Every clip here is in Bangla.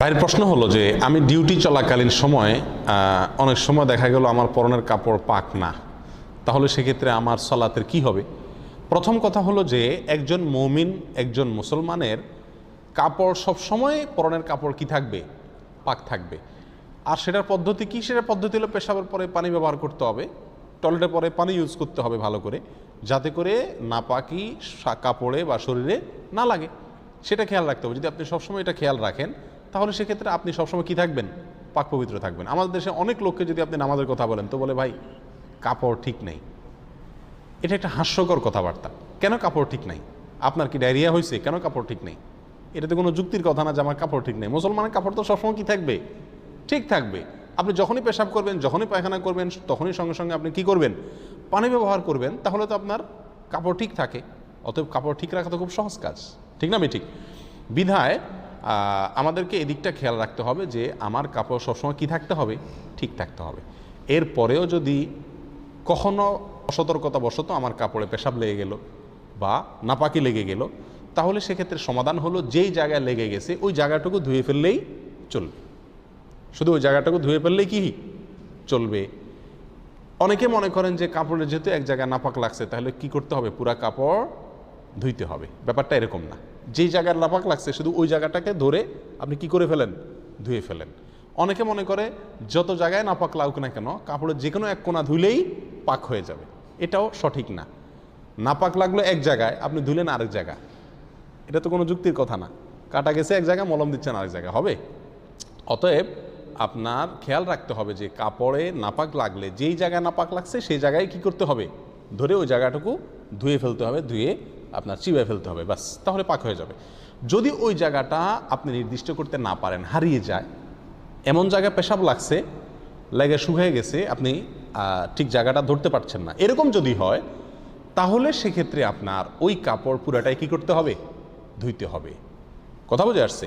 ভাইয়ের প্রশ্ন হলো যে আমি ডিউটি চলাকালীন সময় অনেক সময় দেখা গেল আমার পরনের কাপড় পাক না, তাহলে সেক্ষেত্রে আমার সলাতের কি হবে? প্রথম কথা হলো যে একজন মুমিন, একজন মুসলমানের কাপড় সব সময় পরনের কাপড় কি থাকবে? পাক থাকবে। আর সেটার পদ্ধতি কি? সেটার পদ্ধতি হলো পেশাবের পরে পানি ব্যবহার করতে হবে, টয়লেটের পরে পানি ইউজ করতে হবে ভালো করে, যাতে করে নাপাকি কাপড়ে বা শরীরে না লাগে। সেটা খেয়াল রাখতে হবে। যদি আপনি সবসময় এটা খেয়াল রাখেন তাহলে সেক্ষেত্রে আপনি সবসময় কি থাকবেন? পাক পবিত্র থাকবেন। আমাদের দেশে অনেক লোককে যদি আপনি নামাজের কথা বলেন তো বলে ভাই কাপড় ঠিক নেই। এটা একটা হাস্যকর কথাবার্তা। কেন কাপড় ঠিক নাই? আপনার কি ডায়রিয়া হয়েছে? কেন কাপড় ঠিক নেই? এটাতে কোনো যুক্তির কথা না যে আমার কাপড় ঠিক নেই। মুসলমানের কাপড় তো সবসময় কি থাকবে? ঠিক থাকবে। আপনি যখনই পেশাব করবেন, যখনই পায়খানা করবেন, তখনই সঙ্গে সঙ্গে আপনি কি করবেন? পানি ব্যবহার করবেন, তাহলে তো আপনার কাপড় ঠিক থাকে। অতএব কাপড় ঠিক রাখা তো খুব সহজ কাজ, ঠিক না? আমি ঠিক বিধায় আমাদেরকে এদিকটা খেয়াল রাখতে হবে যে আমার কাপড় সবসময় কি থাকতে হবে? ঠিক থাকতে হবে। এরপরেও যদি কখনো অসতর্কতাবশত আমার কাপড়ে পেশাব লেগে গেল বা নাপাকি লেগে গেল, তাহলে সেক্ষেত্রে সমাধান হলো যেই জায়গায় লেগে গেছে ওই জায়গাটুকু ধুয়ে ফেললেই চলবে। শুধু ওই জায়গাটুকু ধুয়ে ফেললেই কি চলবে। অনেকে মনে করেন যে কাপড়ের যেহেতু এক জায়গায় নাপাক লাগছে তাহলে কি করতে হবে? পুরা কাপড় ধুইতে হবে। ব্যাপারটা এরকম না। যেই জায়গার নাপাক লাগছে শুধু ওই জায়গাটাকে ধরে আপনি কি করে ফেলেন? ধুয়ে ফেলেন। অনেকে মনে করে যত জায়গায় নাপাক লাগুক না কেন কাপড়ের যে কোনো এক কোণা ধুইলেই পাক হয়ে যাবে। এটাও সঠিক না। নাপাক লাগলো এক জায়গায়, আপনি ধুলেন আরেক জায়গায়, এটা তো কোনো যুক্তির কথা না। কাটা গেছে এক জায়গায়, মলম দিচ্ছেন আরেক জায়গায়, হবে? অতএব আপনার খেয়াল রাখতে হবে যে কাপড়ে নাপাক লাগলে যেই জায়গায় নাপাক লাগছে সেই জায়গায় কি করতে হবে? ধরে ওই জায়গাটুকু ধুয়ে ফেলতে হবে, ধুয়ে আপনার চিবায় ফেলতে হবে, বাস, তাহলে পাক হয়ে যাবে। যদি ওই জায়গাটা আপনি নির্দিষ্ট করতে না পারেন, হারিয়ে যায়, এমন জায়গায় পেশাব লাগছে, লেগে শুকিয়ে গেছে, আপনি ঠিক জায়গাটা ধরতে পারছেন না, এরকম যদি হয় তাহলে সেক্ষেত্রে আপনার ওই কাপড় পুরাটাই কি করতে হবে? ধুইতে হবে। কথা বুঝে আসছে?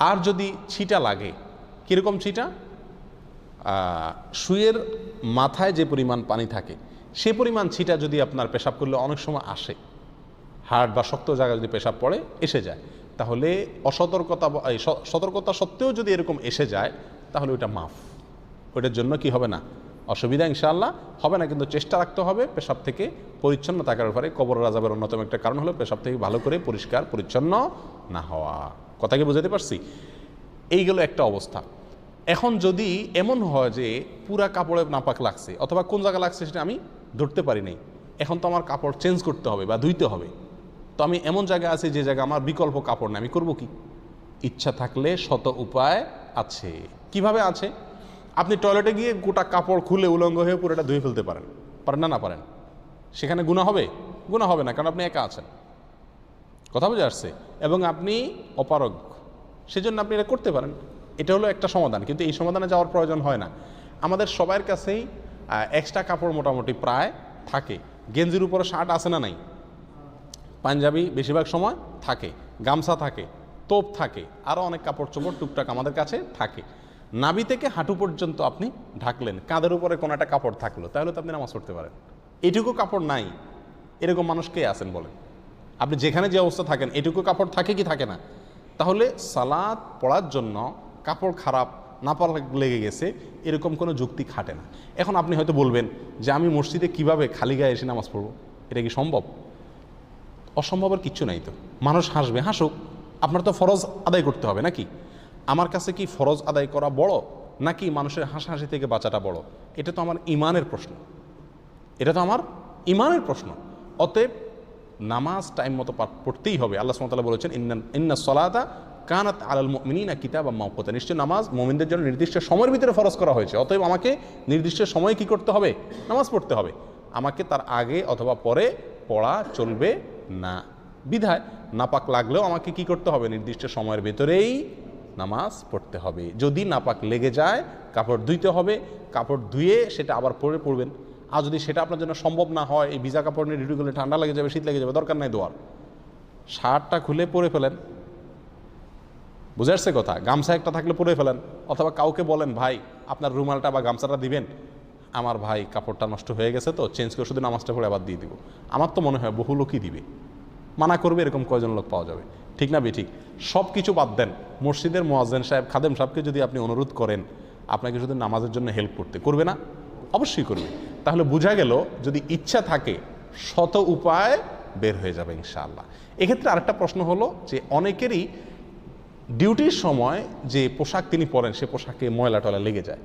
আর যদি ছিটা লাগে, কীরকম ছিটা? শুয়ের মাথায় যে পরিমাণ পানি থাকে সে পরিমাণ ছিটা যদি আপনার পেশাব করলে অনেক সময় আসে, হাড় বা শক্ত জায়গায় যদি পেশাব পড়ে এসে যায়, তাহলে সতর্কতা সত্ত্বেও যদি এরকম এসে যায় তাহলে ওইটা মাফ। ওইটার জন্য কি হবে না? অসুবিধা ইনশাআল্লাহ হবে না। কিন্তু চেষ্টা রাখতে হবে পেশাব থেকে পরিচ্ছন্ন থাকার ব্যাপারে। কবর আযাবের অন্যতম একটা কারণ হলো পেশাব থেকে ভালো করে পরিষ্কার পরিচ্ছন্ন না হওয়া। কথা কি বুঝাতে পারছি? এইগুলো একটা অবস্থা। এখন যদি এমন হয় যে পুরা কাপড়ে নাপাক লাগছে অথবা কোন জায়গায় লাগছে সেটা আমি ধরতে পারি নাই, এখন তো আমার কাপড় চেঞ্জ করতে হবে বা ধুইতে হবে, তো আমি এমন জায়গায় আছি যে জায়গায় আমার বিকল্প কাপড় নেই, আমি করবো কি? ইচ্ছা থাকলে শত উপায় আছে। কিভাবে আছে? আপনি টয়লেটে গিয়ে গোটা কাপড় খুলে উলঙ্গ হয়ে পুরোটা ধুয়ে ফেলতে পারেন, পারেন না? না পারেন? সেখানে গুনাহ হবে? গুনাহ হবে না, কারণ আপনি একা আছেন। কথা বুঝে আসছে? এবং আপনি অপারগ, সেজন্য আপনি এটা করতে পারেন। এটা হলো একটা সমাধান, কিন্তু এই সমাধানে যাওয়ার প্রয়োজন হয় না। আমাদের সবার কাছেই এক্সট্রা কাপড় মোটামুটি প্রায় থাকে। গেঞ্জির উপরে শার্ট আছে না নাই? পাঞ্জাবি বেশিরভাগ সময় থাকে, গামছা থাকে, তোপ থাকে, আরও অনেক কাপড় চোপড় টুকটাক আমাদের কাছে থাকে। নাভি থেকে হাঁটু পর্যন্ত আপনি ঢাকলেন, কাঁধের উপরে কোনো একটা কাপড় থাকলো, তাহলে তো আপনি নামাজ পড়তে পারেন। এটুকু কাপড় নাই, এরকম মানুষ কে আছেন বলেন? আপনি যেখানে যে অবস্থা থাকেন এটুকু কাপড় থাকে কি থাকে না? তাহলে সালাত পড়ার জন্য কাপড় খারাপ, নাপাক লেগে গেছে, এরকম কোনো যুক্তি খাটে না। এখন আপনি হয়তো বলবেন যে আমি মসজিদে কিভাবে খালি গায়ে এসে নামাজ পড়বো? এটা কি সম্ভব? অসম্ভবের কিচ্ছু নাই। তো মানুষ হাসবে, হাসুক, আপনার তো ফরজ আদায় করতে হবে নাকি? আমার কাছে কি ফরজ আদায় করা বড় নাকি মানুষের হাসাহাসি থেকে বাঁচাটা বড়? এটা তো আমার ইমানের প্রশ্ন, এটা তো আমার ইমানের প্রশ্ন। অতএব নামাজ টাইম মতো পড়তেই হবে। আল্লাহ সুবহানাহু ওয়া তাআলা বলেছেন ইন্নাস সালাতা কানাত আলাল মুমিনিনা কিতাবাম মাওকুতা, নিশ্চয় নামাজ মুমিনদের জন্য নির্দিষ্ট সময়ের ভিতরে ফরজ করা হয়েছে। অতএব আমাকে নির্দিষ্ট সময়ে কি করতে হবে? নামাজ পড়তে হবে। আমাকে তার আগে অথবা পরে পড়া চলবে না। বিধায় নাপাক লাগলেও আমাকে কি করতে হবে? নির্দিষ্ট সময়ের ভেতরেই নামাজ পড়তে হবে। যদি নাপাক লেগে যায় কাপড় ধুইতে হবে, কাপড় ধুয়ে সেটা আবার পরে পড়বেন। আর যদি সেটা আপনার জন্য সম্ভব না হয়, এই ভিজা কাপড় নিয়ে ডিউটি করলে ঠান্ডা লেগে যাবে, শীত লেগে যাবে, দরকার নাই দোয়ার, শার্টটা খুলে পরে ফেলেন। বুঝে আসছে কথা? গামছা একটা থাকলে পরে ফেলেন, অথবা কাউকে বলেন ভাই আপনার রুমালটা বা গামছাটা দিবেন, আমার ভাই কাপড়টা নষ্ট হয়ে গেছে তো চেঞ্জ করে শুধু নামাজটা পড়ে আবার দিয়ে দিব। আমার তো মনে হয় বহু লোকই দিবে, মানা করবে এরকম কয়জন লোক পাওয়া যাবে? ঠিক না ঠিক? সব কিছু বাদ দেন, মসজিদের মুয়াজ্জিন সাহেব, খাদেম সাহেবকে যদি আপনি অনুরোধ করেন আপনাকে শুধু নামাজের জন্য হেল্প করবে না? অবশ্যই করবে। তাহলে বোঝা গেল যদি ইচ্ছা থাকে শত উপায় বের হয়ে যাবে ইনশাআল্লাহ। এক্ষেত্রে আরেকটা প্রশ্ন হলো যে অনেকেরই ডিউটির সময় যে পোশাক তিনি পরেন সে পোশাকে ময়লা টয়লা লেগে যায়,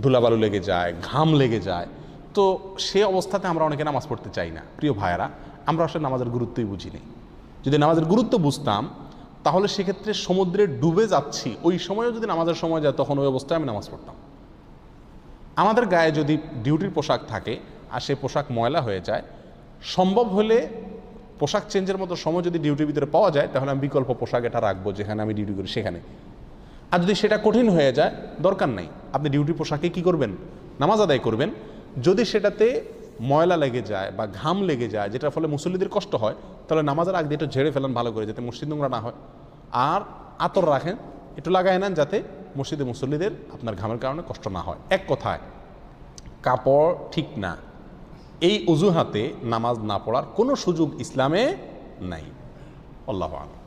ধুলাবালু লেগে যায়, ঘাম লেগে যায়, তো সে অবস্থাতে আমরা অনেকে নামাজ পড়তে চাই না। প্রিয় ভাইয়েরা, আমরা আসলে নামাজের গুরুত্বই বুঝি নেই। যদি নামাজের গুরুত্ব বুঝতাম তাহলে সেক্ষেত্রে সমুদ্রে ডুবে যাচ্ছি ওই সময়ও যদি নামাজের সময় যায় তখন ওই অবস্থায় আমি নামাজ পড়তাম। আমাদের গায়ে যদি ডিউটির পোশাক থাকে আর সে পোশাক ময়লা হয়ে যায়, সম্ভব হলে পোশাক চেঞ্জের মতো সময় যদি ডিউটির ভিতরে পাওয়া যায় তাহলে আমি বিকল্প পোশাক এটা রাখবো যেখানে আমি ডিউটি করি সেখানে। আর যদি সেটা কঠিন হয়ে যায় দরকার নেই, আপনি ডিউটি পোশাকে কি করবেন? নামাজ আদায় করবেন। যদি সেটাতে ময়লা লেগে যায় বা ঘাম লেগে যায় যেটার ফলে মুসল্লিদের কষ্ট হয় তাহলে নামাজের আগে একটু ঝেড়ে ফেলেন ভালো করে, যাতে মসজিদ নোংরা না হয়। আর আতর রাখেন, একটু লাগাই নেন যাতে মসজিদে মুসল্লিদের আপনার ঘামের কারণে কষ্ট না হয়। এক কথায় কাপড় ঠিক না, এই অজুহাতে নামাজ না পড়ার কোনো সুযোগ ইসলামে নাই। আল্লাহু আকবার।